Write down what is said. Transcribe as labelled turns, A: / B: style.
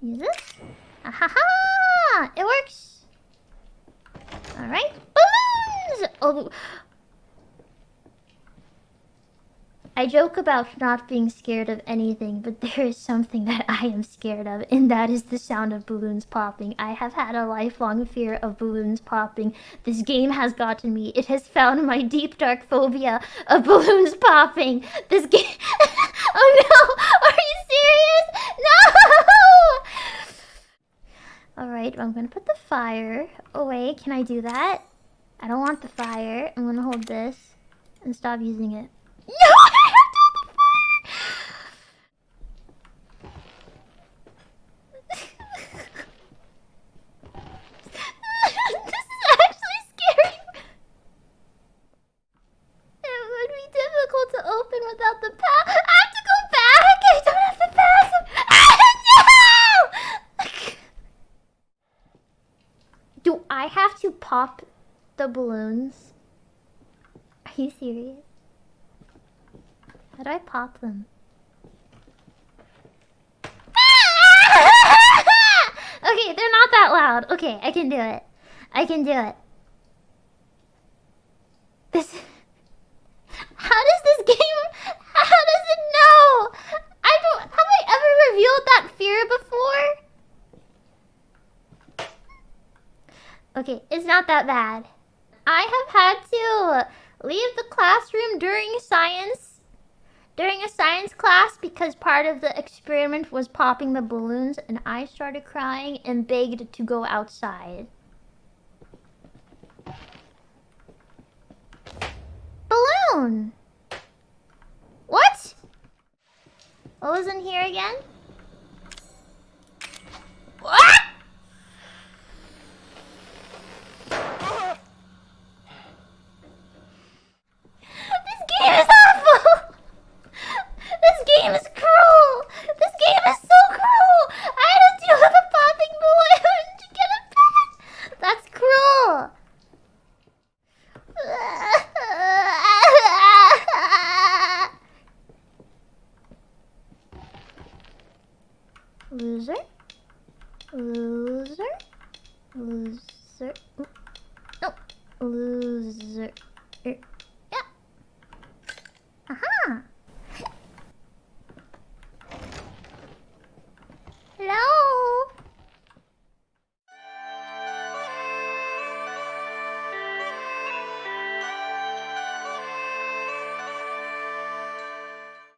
A: Use this. Ahaha! It works! Alright. Balloons! Oh. I joke about not being scared of anything, but there is something that I am scared of, and that is the sound of balloons popping. I have had a lifelong fear of balloons popping. This game has gotten me. It has found my deep, dark phobia of balloons popping. This game... Oh no! Are you serious? No! Alright, I'm gonna put the fire away. Can I do that? I don't want the fire. I'm gonna hold this and stop using it. No! I have to hold the fire! This is actually scary. It would be difficult to open without the pass. I have to go back! I don't have the pass! No! Do I have to pop the balloons? Are you serious? How do I pop them? Okay, they're not that loud. Okay, I can do it. I can do it. This... How does this game... How does it know? I don't... Have I ever revealed that fear before? Okay, it's not that bad. I have had to leave the classroom during a science class because part of the experiment was popping the balloons, and I started crying and begged to go outside. Balloon! What? What was in here again? What? This game is awful! This game is cruel! This game is so cruel! I had to deal with a popping balloon to get a pen! That's cruel! Loser? Loser? Loser? No! Loser.